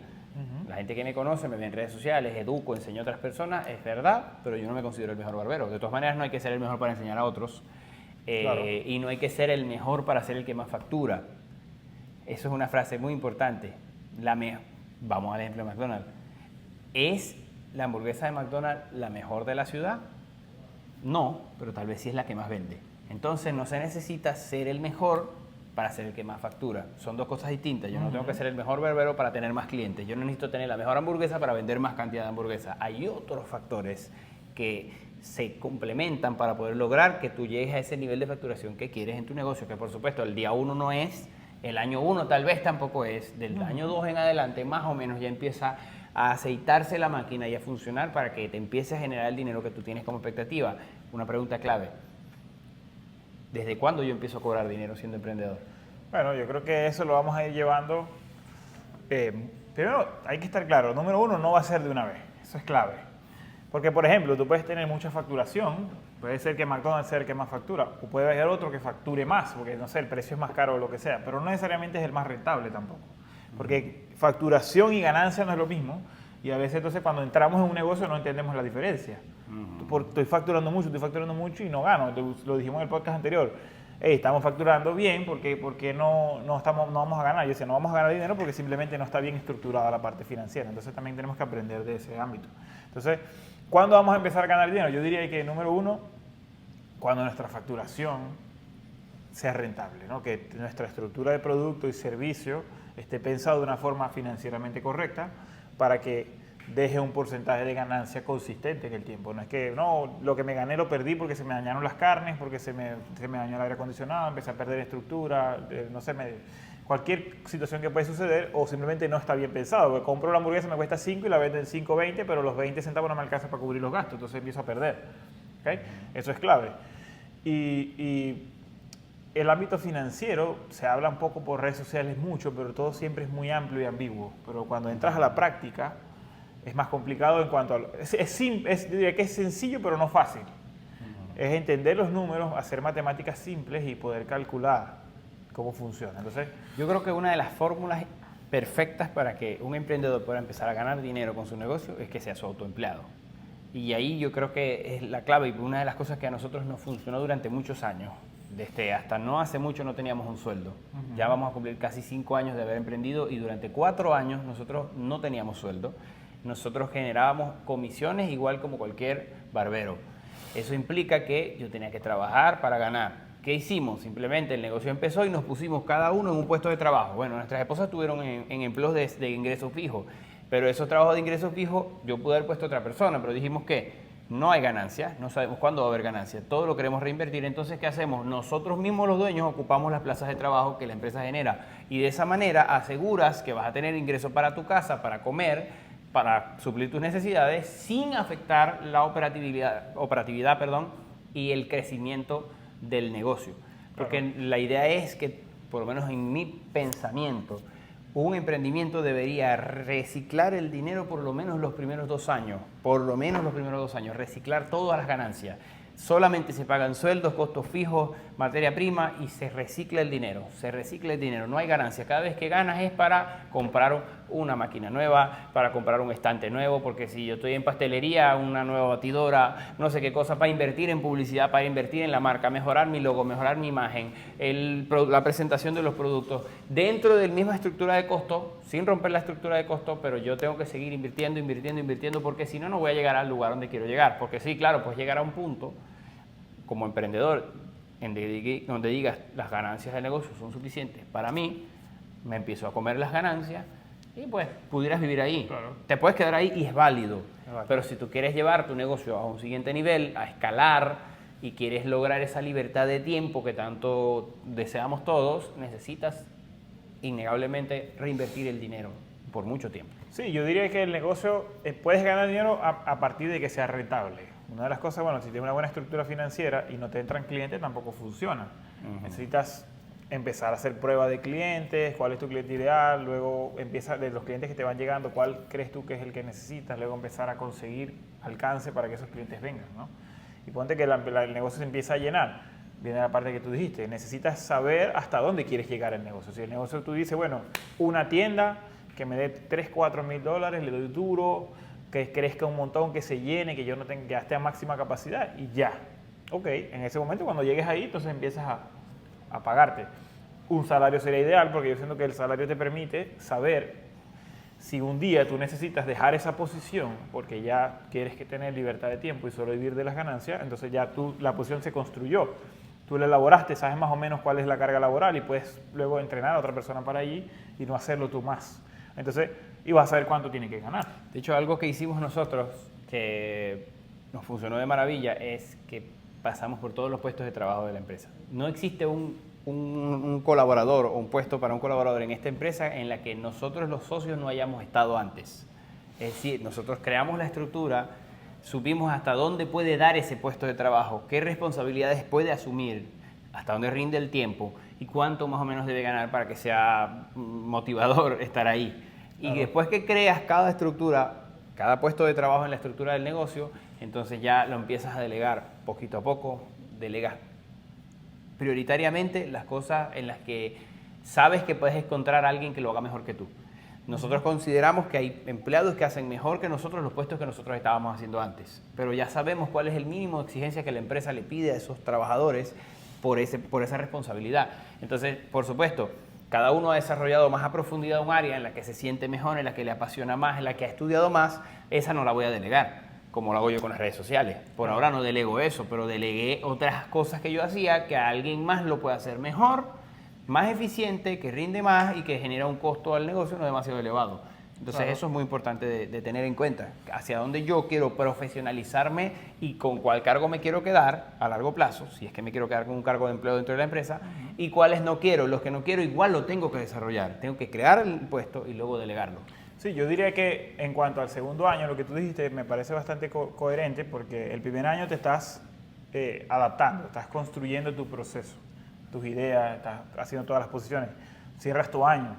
La gente que me conoce, me ve en redes sociales, educo, enseño a otras personas, es verdad, pero yo no me considero el mejor barbero. De todas maneras, no hay que ser el mejor para enseñar a otros Claro. y no hay que ser el mejor para ser el que más factura. Eso es una frase muy importante. Vamos al ejemplo de McDonald's. ¿Es la hamburguesa de McDonald's la mejor de la ciudad? No, pero tal vez sí es la que más vende. Entonces no se necesita ser el mejor para ser el que más factura. Son dos cosas distintas. Yo no tengo que ser el mejor barbero para tener más clientes. Yo no necesito tener la mejor hamburguesa para vender más cantidad de hamburguesas. Hay otros factores que se complementan para poder lograr que tú llegues a ese nivel de facturación que quieres en tu negocio, que por supuesto el día 1 no es, el año 1 tal vez tampoco es, del año 2 en adelante más o menos ya empieza a aceitarse la máquina y a funcionar para que te empiece a generar el dinero que tú tienes como expectativa. Una pregunta clave. ¿Desde cuándo yo empiezo a cobrar dinero siendo emprendedor? Bueno, yo creo que eso lo vamos a ir llevando. Primero, hay que estar claro, número 1, no va a ser de una vez, eso es clave. Porque, por ejemplo, tú puedes tener mucha facturación, puede ser que McDonald's sea el que más factura, o puede haber otro que facture más, porque, no sé, el precio es más caro o lo que sea, pero no necesariamente es el más rentable tampoco. Porque facturación y ganancia no es lo mismo, y a veces entonces cuando entramos en un negocio no entendemos la diferencia. Estoy facturando mucho y no gano. Lo dijimos en el podcast anterior. Hey, estamos facturando bien porque no vamos a ganar. Yo decía, no vamos a ganar dinero porque simplemente no está bien estructurada la parte financiera. Entonces también tenemos que aprender de ese ámbito. Entonces, ¿cuándo vamos a empezar a ganar dinero? Yo diría que número 1, cuando nuestra facturación sea rentable, ¿no? Que nuestra estructura de producto y servicio esté pensado de una forma financieramente correcta para que deje un porcentaje de ganancia consistente en el tiempo. No es que no, lo que me gané lo perdí porque se me dañaron las carnes, porque se me dañó el aire acondicionado, empecé a perder estructura, no sé, cualquier situación que puede suceder, o simplemente no está bien pensado. Porque compro la hamburguesa, me cuesta 5 y la vendo en 5.20, pero los 20 centavos no me alcanzan para cubrir los gastos, entonces empiezo a perder. ¿Okay? Eso es clave. Y el ámbito financiero se habla un poco por redes sociales mucho, pero todo siempre es muy amplio y ambiguo. Pero cuando entras a la práctica, es más complicado en cuanto a... diría que es sencillo, pero no fácil. Es entender los números, hacer matemáticas simples y poder calcular cómo funciona. Entonces, yo creo que una de las fórmulas perfectas para que un emprendedor pueda empezar a ganar dinero con su negocio es que sea su autoempleado. Y ahí yo creo que es la clave y una de las cosas que a nosotros nos funcionó durante muchos años. Hasta no hace mucho no teníamos un sueldo. Ya vamos a cumplir casi 5 años de haber emprendido y durante 4 años nosotros no teníamos sueldo. Nosotros generábamos comisiones igual como cualquier barbero. Eso implica que yo tenía que trabajar para ganar. ¿Qué hicimos? Simplemente el negocio empezó y nos pusimos cada uno en un puesto de trabajo. Bueno, nuestras esposas estuvieron en empleos de ingresos fijos, pero esos trabajos de ingresos fijos yo pude haber puesto a otra persona, pero dijimos que no hay ganancia, no sabemos cuándo va a haber ganancia, todo lo queremos reinvertir, entonces ¿qué hacemos? Nosotros mismos los dueños ocupamos las plazas de trabajo que la empresa genera y de esa manera aseguras que vas a tener ingresos para tu casa, para comer, para suplir tus necesidades sin afectar la operatividad y el crecimiento del negocio. Porque la idea es que, por lo menos en mi pensamiento, un emprendimiento debería reciclar el dinero por lo menos los primeros 2 años. Por lo menos los primeros 2 años. Reciclar todas las ganancias. Solamente se pagan sueldos, costos fijos, materia prima y se recicla el dinero. Se recicla el dinero, no hay ganancia. Cada vez que ganas es para comprar una máquina nueva, para comprar un estante nuevo, porque si yo estoy en pastelería, una nueva batidora, no sé qué cosa, para invertir en publicidad, para invertir en la marca, mejorar mi logo, mejorar mi imagen, la presentación de los productos, dentro de la misma estructura de costo, sin romper la estructura de costo, pero yo tengo que seguir invirtiendo, porque si no, no voy a llegar al lugar donde quiero llegar. Porque sí, claro, pues llegar a un punto como emprendedor, donde digas las ganancias del negocio son suficientes para mí, me empiezo a comer las ganancias y pues pudieras vivir ahí. Claro. Te puedes quedar ahí y es válido. Pero si tú quieres llevar tu negocio a un siguiente nivel, a escalar y quieres lograr esa libertad de tiempo que tanto deseamos todos, necesitas innegablemente reinvertir el dinero por mucho tiempo. Sí, yo diría que el negocio, puedes ganar dinero a partir de que sea rentable. Una de las cosas, bueno, si tienes una buena estructura financiera y no te entran clientes, tampoco funciona. Necesitas empezar a hacer pruebas de clientes, cuál es tu cliente ideal, luego empieza de los clientes que te van llegando, cuál crees tú que es el que necesitas, luego empezar a conseguir alcance para que esos clientes vengan, ¿no? Y ponte que el negocio se empieza a llenar. Viene la parte que tú dijiste, necesitas saber hasta dónde quieres llegar el negocio. Si el negocio tú dices, bueno, una tienda que me dé 3, 4 mil dólares, le doy duro, que crezca un montón, que se llene, que yo no tenga, que esté a máxima capacidad y ya. Ok, en ese momento cuando llegues ahí, entonces empiezas a pagarte. Un salario sería ideal porque yo siento que el salario te permite saber si un día tú necesitas dejar esa posición porque ya quieres que tener libertad de tiempo y solo vivir de las ganancias, entonces ya la posición se construyó. Tú la elaboraste, sabes más o menos cuál es la carga laboral y puedes luego entrenar a otra persona para allí y no hacerlo tú más. Entonces, y vas a saber cuánto tiene que ganar. De hecho, algo que hicimos nosotros que nos funcionó de maravilla es que pasamos por todos los puestos de trabajo de la empresa. No existe un colaborador o un puesto para un colaborador en esta empresa en la que nosotros los socios no hayamos estado antes. Es decir, nosotros creamos la estructura, supimos hasta dónde puede dar ese puesto de trabajo, qué responsabilidades puede asumir, hasta dónde rinde el tiempo y cuánto más o menos debe ganar para que sea motivador estar ahí. Y después que creas cada estructura, cada puesto de trabajo en la estructura del negocio, entonces ya lo empiezas a delegar poquito a poco, delegas prioritariamente las cosas en las que sabes que puedes encontrar a alguien que lo haga mejor que tú. Nosotros consideramos que hay empleados que hacen mejor que nosotros los puestos que nosotros estábamos haciendo antes, pero ya sabemos cuál es el mínimo de exigencia que la empresa le pide a esos trabajadores por esa responsabilidad. Entonces, por supuesto, cada uno ha desarrollado más a profundidad un área en la que se siente mejor, en la que le apasiona más, en la que ha estudiado más, esa no la voy a delegar, como lo hago yo con las redes sociales. Por ahora no delego eso, pero delegué otras cosas que yo hacía que alguien más lo puede hacer mejor, más eficiente, que rinde más y que genera un costo al negocio no demasiado elevado. Entonces eso es muy importante de tener en cuenta, hacia dónde yo quiero profesionalizarme y con cuál cargo me quiero quedar a largo plazo, si es que me quiero quedar con un cargo de empleo dentro de la empresa, y cuáles no quiero. Los que no quiero igual lo tengo que desarrollar, tengo que crear el puesto y luego delegarlo. Sí, yo diría que en cuanto al segundo año, lo que tú dijiste me parece bastante coherente porque el primer año te estás adaptando, estás construyendo tu proceso, tus ideas, estás haciendo todas las posiciones, cierras tu año,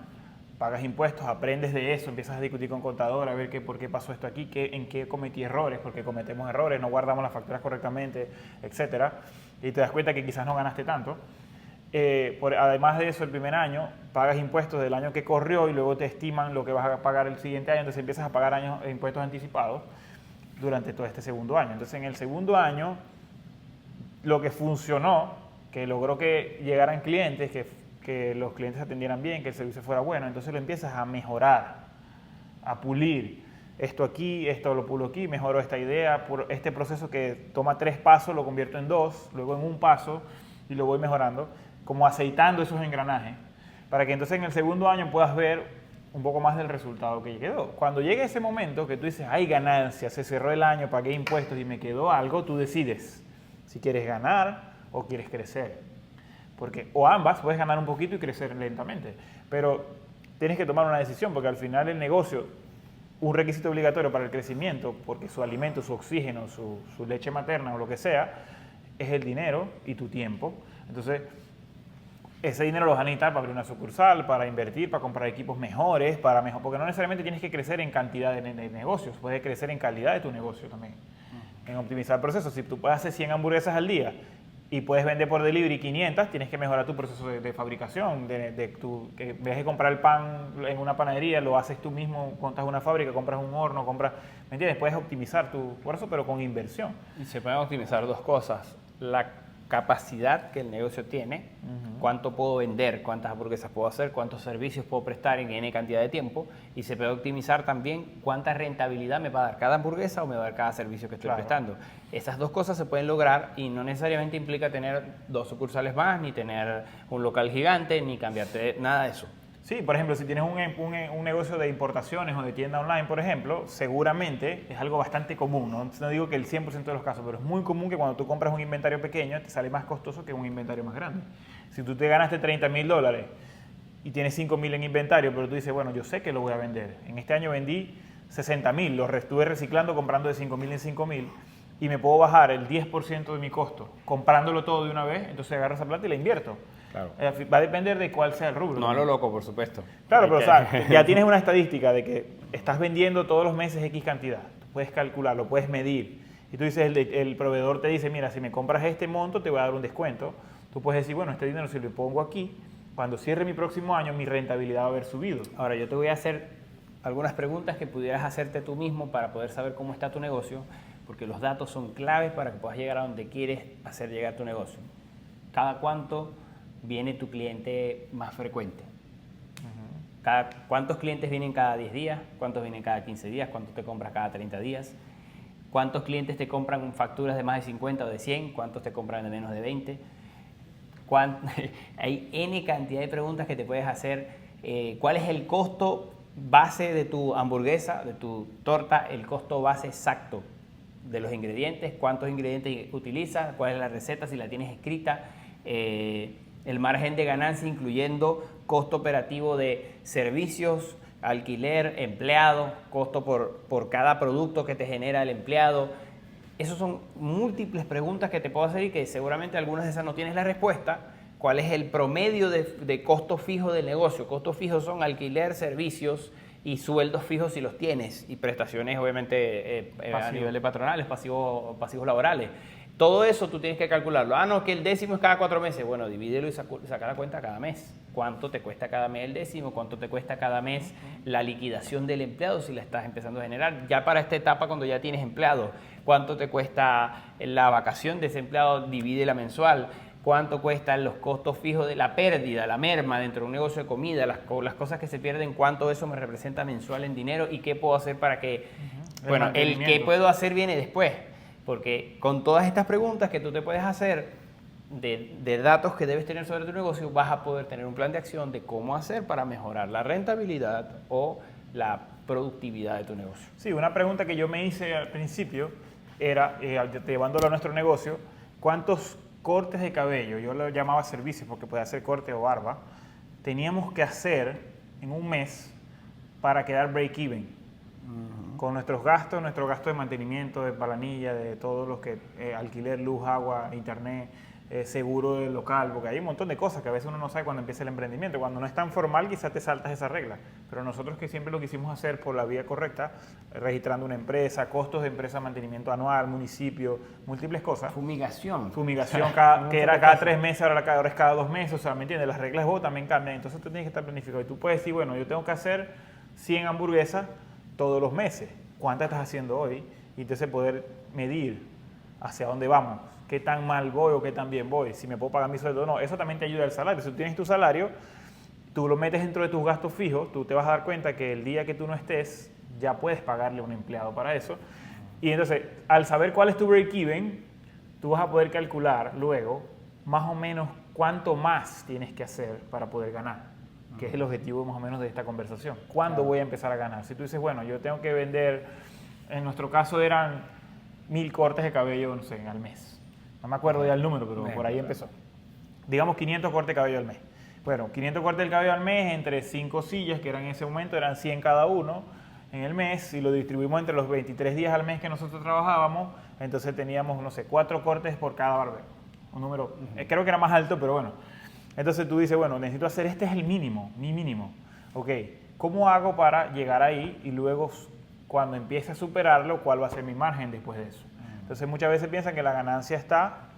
pagas impuestos, aprendes de eso, empiezas a discutir con contador, a ver por qué pasó esto aquí, en qué cometí errores, porque cometemos errores, no guardamos las facturas correctamente, etcétera, y te das cuenta que quizás no ganaste tanto. Además de eso, el primer año pagas impuestos del año que corrió y luego te estiman lo que vas a pagar el siguiente año, entonces empiezas a pagar impuestos anticipados durante todo este segundo año. Entonces en el segundo año lo que funcionó, que logró que llegaran clientes, que los clientes atendieran bien, que el servicio fuera bueno, entonces lo empiezas a mejorar, a pulir. Esto aquí, esto lo pulo aquí, mejoro esta idea, por este proceso que toma 3 pasos lo convierto en 2, luego en un paso y lo voy mejorando, como aceitando esos engranajes, para que entonces en el segundo año puedas ver un poco más del resultado que quedó. Cuando llegue ese momento que tú dices, hay ganancias, se cerró el año, pagué impuestos y me quedó algo, tú decides si quieres ganar o quieres crecer. Porque, o ambas, puedes ganar un poquito y crecer lentamente, pero tienes que tomar una decisión, porque al final el negocio, un requisito obligatorio para el crecimiento, porque su alimento, su oxígeno, su leche materna o lo que sea, es el dinero y tu tiempo. Entonces, ese dinero lo vas a necesitar para abrir una sucursal, para invertir, para comprar equipos mejores, porque no necesariamente tienes que crecer en cantidad de negocios, puedes crecer en calidad de tu negocio también, en optimizar procesos. Si tú puedes hacer 100 hamburguesas al día y puedes vender por delivery 500, tienes que mejorar tu proceso de fabricación, que en vez de comprar el pan en una panadería, lo haces tú mismo, montas una fábrica, compras un horno, ¿me entiendes? Puedes optimizar tu esfuerzo, pero con inversión. Y se pueden optimizar dos cosas: la capacidad que el negocio tiene, cuánto puedo vender, cuántas hamburguesas puedo hacer, cuántos servicios puedo prestar en N cantidad de tiempo, y se puede optimizar también cuánta rentabilidad me va a dar cada hamburguesa o me va a dar cada servicio que estoy prestando. Esas dos cosas se pueden lograr y no necesariamente implica tener 2 sucursales más, ni tener un local gigante, ni cambiarte nada de eso. Sí, por ejemplo, si tienes un negocio de importaciones o de tienda online, por ejemplo, seguramente es algo bastante común, no digo que el 100% de los casos, pero es muy común que cuando tú compras un inventario pequeño te sale más costoso que un inventario más grande. Si tú te ganaste $30,000 y tienes 5.000 en inventario, pero tú dices, bueno, yo sé que lo voy a vender. En este año vendí 60.000, los estuve reciclando, comprando de 5.000 en 5.000 y me puedo bajar el 10% de mi costo comprándolo todo de una vez, entonces agarro esa plata y la invierto. Claro. Va a depender de cuál sea el rubro. No a lo loco, por supuesto. Claro, pero o sea, ya tienes una estadística de que estás vendiendo todos los meses X cantidad. Tú puedes calcularlo, puedes medir. Y tú dices, el proveedor te dice, mira, si me compras este monto te voy a dar un descuento. Tú puedes decir, bueno, este dinero si lo pongo aquí, cuando cierre mi próximo año mi rentabilidad va a haber subido. Ahora, yo te voy a hacer algunas preguntas que pudieras hacerte tú mismo para poder saber cómo está tu negocio, porque los datos son claves para que puedas llegar a donde quieres hacer llegar tu negocio. ¿Cada cuánto viene tu cliente más frecuente? ¿Cuántos clientes vienen cada 10 días? ¿Cuántos vienen cada 15 días? ¿Cuántos te compras cada 30 días? ¿Cuántos clientes te compran facturas de más de 50 o de 100? ¿Cuántos te compran de menos de 20? Hay N cantidad de preguntas que te puedes hacer. ¿Cuál es el costo base de tu hamburguesa, de tu torta? El costo base exacto de los ingredientes. ¿Cuántos ingredientes utilizas? ¿Cuál es la receta? Si la tienes escrita. El margen de ganancia, incluyendo costo operativo de servicios, alquiler, empleado, costo por cada producto que te genera el empleado. Esas son múltiples preguntas que te puedo hacer y que seguramente algunas de esas no tienes la respuesta. ¿Cuál es el promedio de costo fijo del negocio? Costos fijos son alquiler, servicios y sueldos fijos si los tienes, y prestaciones obviamente a nivel de patronales, pasivos laborales. Todo eso tú tienes que calcularlo. Ah, no, que el décimo es cada 4 meses. Bueno, divídelo y saca la cuenta cada mes. ¿Cuánto te cuesta cada mes el décimo? ¿Cuánto te cuesta cada mes la liquidación del empleado si la estás empezando a generar? Ya para esta etapa, cuando ya tienes empleado, ¿cuánto te cuesta la vacación de ese empleado? Divídela mensual. ¿Cuánto cuestan los costos fijos de la pérdida, la merma dentro de un negocio de comida? Las cosas que se pierden, ¿cuánto eso me representa mensual en dinero? ¿Y qué puedo hacer para que... Bueno, el qué puedo hacer viene después. Porque con todas estas preguntas que tú te puedes hacer de datos que debes tener sobre tu negocio, vas a poder tener un plan de acción de cómo hacer para mejorar la rentabilidad o la productividad de tu negocio. Sí, una pregunta que yo me hice al principio era, llevándolo a nuestro negocio, ¿cuántos cortes de cabello, yo lo llamaba servicios porque puede hacer corte o barba, teníamos que hacer en un mes para quedar break-even? Con nuestro gasto de mantenimiento, de planilla, de todos los que, alquiler, luz, agua, internet, seguro del local, porque hay un montón de cosas que a veces uno no sabe cuando empieza el emprendimiento. Cuando no es tan formal quizás te saltas esa regla, pero nosotros que siempre lo quisimos hacer por la vía correcta, registrando una empresa, costos de empresa, mantenimiento anual, municipio, múltiples cosas. Fumigación, que era cada 3 meses, ahora es cada 2 meses, o sea, ¿me entiendes? Las reglas de juego también cambian, entonces tú tienes que estar planificado. Y tú puedes decir, bueno, yo tengo que hacer 100 hamburguesas todos los meses. ¿Cuántas estás haciendo hoy? Y entonces poder medir hacia dónde vamos, qué tan mal voy o qué tan bien voy, si me puedo pagar mi sueldo o no. Eso también te ayuda al salario. Si tú tienes tu salario, tú lo metes dentro de tus gastos fijos, tú te vas a dar cuenta que el día que tú no estés, ya puedes pagarle a un empleado para eso. Y entonces, al saber cuál es tu break-even, tú vas a poder calcular luego más o menos cuánto más tienes que hacer para poder ganar, que es el objetivo más o menos de esta conversación. ¿Cuándo voy a empezar a ganar? Si tú dices, bueno, yo tengo que vender, en nuestro caso eran 1.000 cortes de cabello, no sé, al mes. No me acuerdo ya el número, pero por ahí empezó. Digamos 500 cortes de cabello al mes. Bueno, 500 cortes de cabello al mes entre 5 sillas, que eran en ese momento, eran 100 cada uno en el mes, y lo distribuimos entre los 23 días al mes que nosotros trabajábamos, entonces teníamos, no sé, 4 cortes por cada barbero. Un número, creo que era más alto, pero bueno. Entonces tú dices, bueno, necesito hacer, este es el mínimo, mi mínimo. Ok, ¿cómo hago para llegar ahí? Y luego, cuando empiece a superarlo, ¿cuál va a ser mi margen después de eso? Entonces muchas veces piensan que la ganancia está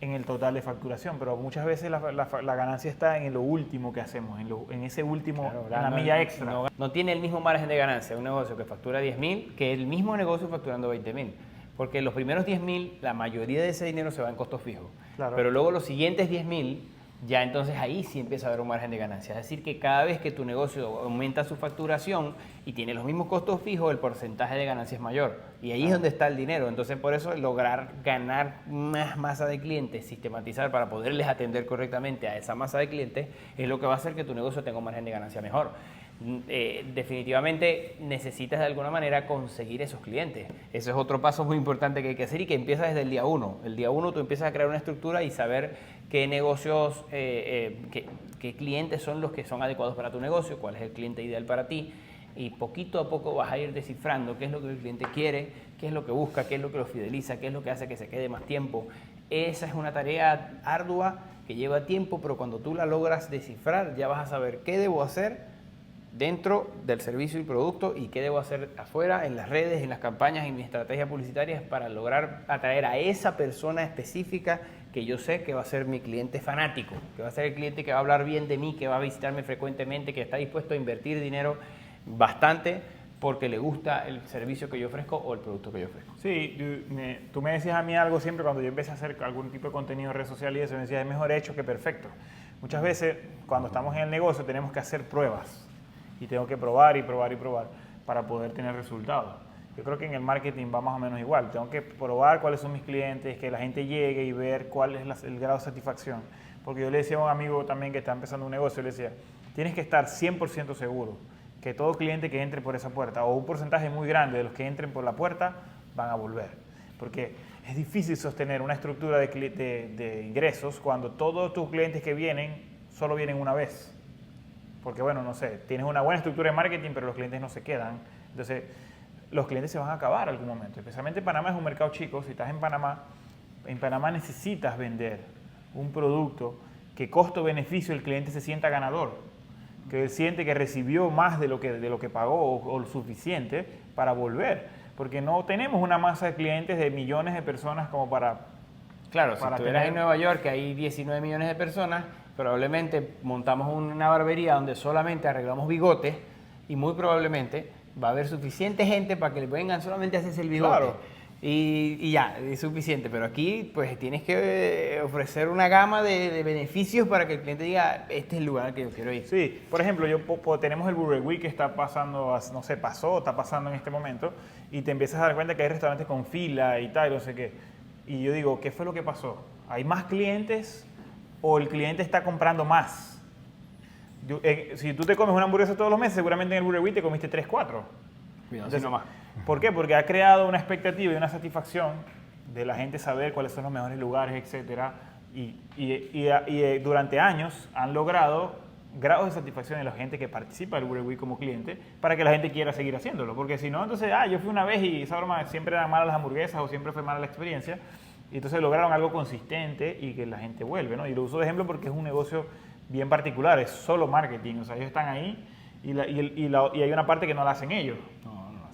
en el total de facturación, pero muchas veces la ganancia está en lo último que hacemos, en ese último, claro, en la milla extra. No tiene el mismo margen de ganancia un negocio que factura 10.000 que el mismo negocio facturando 20.000. Porque los primeros 10.000, la mayoría de ese dinero se va en costos fijos. Claro. Pero luego los siguientes 10.000, ya entonces ahí sí empieza a haber un margen de ganancia. Es decir, que cada vez que tu negocio aumenta su facturación y tiene los mismos costos fijos, el porcentaje de ganancia es mayor. Y ahí es donde está el dinero. Entonces, por eso lograr ganar más masa de clientes, sistematizar para poderles atender correctamente a esa masa de clientes, es lo que va a hacer que tu negocio tenga un margen de ganancia mejor. definitivamente necesitas de alguna manera conseguir esos clientes. Eso es otro paso muy importante que hay que hacer y que empieza desde el día 1. El día 1 tú empiezas a crear una estructura y saber qué negocios, qué clientes son los que son adecuados para tu negocio, cuál es el cliente ideal para ti. Y poquito a poco vas a ir descifrando qué es lo que el cliente quiere, qué es lo que busca, qué es lo que lo fideliza, qué es lo que hace que se quede más tiempo. Esa es una tarea ardua que lleva tiempo, pero cuando tú la logras descifrar ya vas a saber qué debo hacer dentro del servicio y producto y qué debo hacer afuera, en las redes, en las campañas, en mi estrategia publicitaria para lograr atraer a esa persona específica que yo sé que va a ser mi cliente fanático, que va a ser el cliente que va a hablar bien de mí, que va a visitarme frecuentemente, que está dispuesto a invertir dinero bastante porque le gusta el servicio que yo ofrezco o el producto que yo ofrezco. Sí, tú me decías a mí algo siempre cuando yo empecé a hacer algún tipo de contenido en redes sociales y eso, me decías, es mejor hecho que perfecto. Muchas veces cuando estamos en el negocio tenemos que hacer pruebas y tengo que probar y probar y probar para poder tener resultados. Yo creo que en el marketing va más o menos igual. Tengo que probar cuáles son mis clientes, que la gente llegue y ver cuál es el grado de satisfacción. Porque yo le decía a un amigo también que está empezando un negocio, le decía, tienes que estar 100% seguro que todo cliente que entre por esa puerta, o un porcentaje muy grande de los que entren por la puerta, van a volver. Porque es difícil sostener una estructura de ingresos cuando todos tus clientes que vienen solo vienen una vez. Porque bueno, no sé, tienes una buena estructura de marketing, pero los clientes no se quedan. Entonces, los clientes se van a acabar en algún momento. Especialmente Panamá es un mercado chico. Si estás en Panamá necesitas vender un producto que costo-beneficio el cliente se sienta ganador. Que él siente que recibió más de lo que pagó o lo suficiente para volver. Porque no tenemos una masa de clientes de millones de personas como para... Claro, si estuvieras en Nueva York, que hay 19 millones de personas, probablemente montamos una barbería donde solamente arreglamos bigotes y muy probablemente va a haber suficiente gente para que le vengan solamente a hacerse el bigote. Claro. Y ya, es suficiente. Pero aquí pues tienes que ofrecer una gama de beneficios para que el cliente diga, este es el lugar al que yo quiero ir. Sí, por ejemplo, tenemos el Burger Week que está pasando, no sé, está pasando en este momento y te empiezas a dar cuenta que hay restaurantes con fila y tal, no sé qué. Y yo digo, ¿qué fue lo que pasó? ¿Hay más clientes o el cliente está comprando más? Si tú te comes una hamburguesa todos los meses, seguramente en el Burger Week te comiste 3, 4. Entonces, no más. ¿Por qué? Porque ha creado una expectativa y una satisfacción de la gente saber cuáles son los mejores lugares, etcétera. Y durante años han logrado grados de satisfacción en la gente que participa del Burger Week como cliente para que la gente quiera seguir haciéndolo. Porque si no, entonces, yo fui una vez y esa broma siempre eran malas las hamburguesas o siempre fue mala la experiencia. Y entonces lograron algo consistente y que la gente vuelve, ¿no? Y lo uso de ejemplo porque es un negocio bien particular, es solo marketing. O sea, ellos están ahí y hay una parte que no la hacen ellos.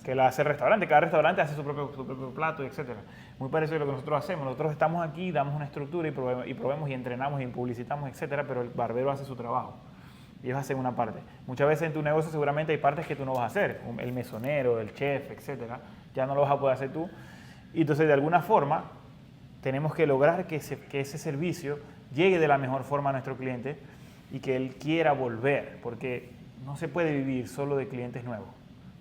Que la hace el restaurante, cada restaurante hace su propio plato, etc. Muy parecido a lo que nosotros hacemos. Nosotros estamos aquí, damos una estructura y probemos y entrenamos y publicitamos, etc. Pero el barbero hace su trabajo. Y ellos hacen una parte. Muchas veces en tu negocio seguramente hay partes que tú no vas a hacer. El mesonero, el chef, etc. Ya no lo vas a poder hacer tú. Y entonces de alguna forma tenemos que lograr que ese servicio llegue de la mejor forma a nuestro cliente y que él quiera volver. Porque no se puede vivir solo de clientes nuevos.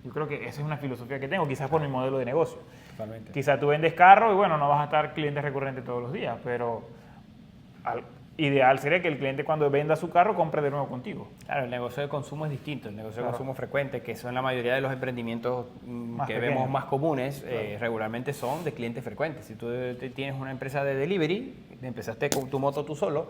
Yo creo que esa es una filosofía que tengo, quizás por mi modelo de negocio. Totalmente. Quizás tú vendes carro y bueno, no vas a estar cliente recurrente todos los días, pero ideal sería que el cliente cuando venda su carro compre de nuevo contigo. Claro, el negocio de consumo es distinto. El negocio de consumo frecuente, que son la mayoría de los emprendimientos que vemos más comunes, regularmente son de clientes frecuentes. Si tú tienes una empresa de delivery, empezaste con tu moto tú solo,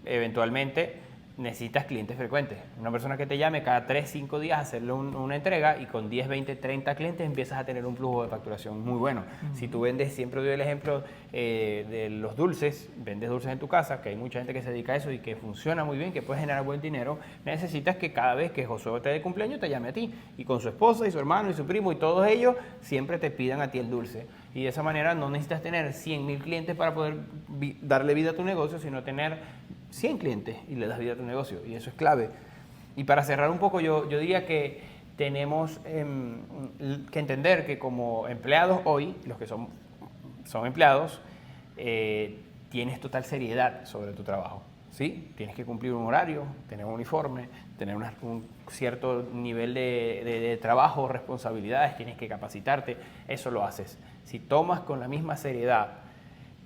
eventualmente necesitas clientes frecuentes. Una persona que te llame cada 3, 5 días a hacerle una entrega y con 10, 20, 30 clientes empiezas a tener un flujo de facturación muy bueno. Si tú vendes, siempre doy el ejemplo de los dulces, vendes dulces en tu casa, que hay mucha gente que se dedica a eso y que funciona muy bien, que puede generar buen dinero, necesitas que cada vez que Josué te dé cumpleaños te llame a ti y con su esposa y su hermano y su primo y todos ellos siempre te pidan a ti el dulce. Y de esa manera no necesitas tener 100,000 clientes para poder darle vida a tu negocio, sino tener 100 clientes y le das vida a tu negocio, y eso es clave. Y para cerrar un poco, yo diría que tenemos que entender que como empleados hoy, los que son empleados, tienes total seriedad sobre tu trabajo, ¿sí? Tienes que cumplir un horario, tener un uniforme, tener un cierto nivel de trabajo, responsabilidades, tienes que capacitarte, eso lo haces. Si tomas con la misma seriedad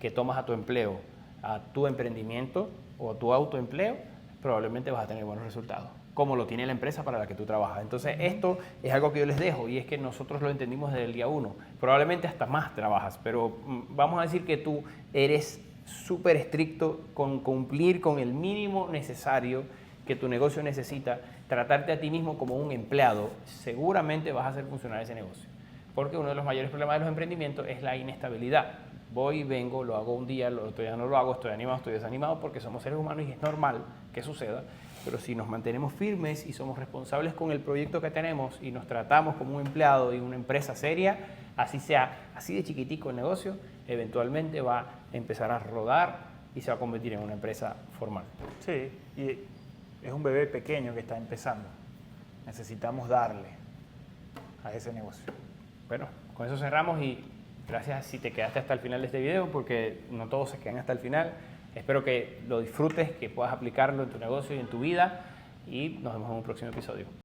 que tomas a tu empleo, a tu emprendimiento o a tu autoempleo, probablemente vas a tener buenos resultados, como lo tiene la empresa para la que tú trabajas. Entonces, esto es algo que yo les dejo y es que nosotros lo entendimos desde el día uno. Probablemente hasta más trabajas, pero vamos a decir que tú eres súper estricto con cumplir con el mínimo necesario que tu negocio necesita, tratarte a ti mismo como un empleado, seguramente vas a hacer funcionar ese negocio. Porque uno de los mayores problemas de los emprendimientos es la inestabilidad. Voy y vengo, lo hago un día, el otro día no lo hago, estoy animado, estoy desanimado, porque somos seres humanos y es normal que suceda. Pero si nos mantenemos firmes y somos responsables con el proyecto que tenemos y nos tratamos como un empleado y una empresa seria, así sea así de chiquitico el negocio, eventualmente va a empezar a rodar y se va a convertir en una empresa formal. Sí, y es un bebé pequeño que está empezando. Necesitamos darle a ese negocio. Bueno, con eso cerramos y gracias si te quedaste hasta el final de este video, porque no todos se quedan hasta el final. Espero que lo disfrutes, que puedas aplicarlo en tu negocio y en tu vida y nos vemos en un próximo episodio.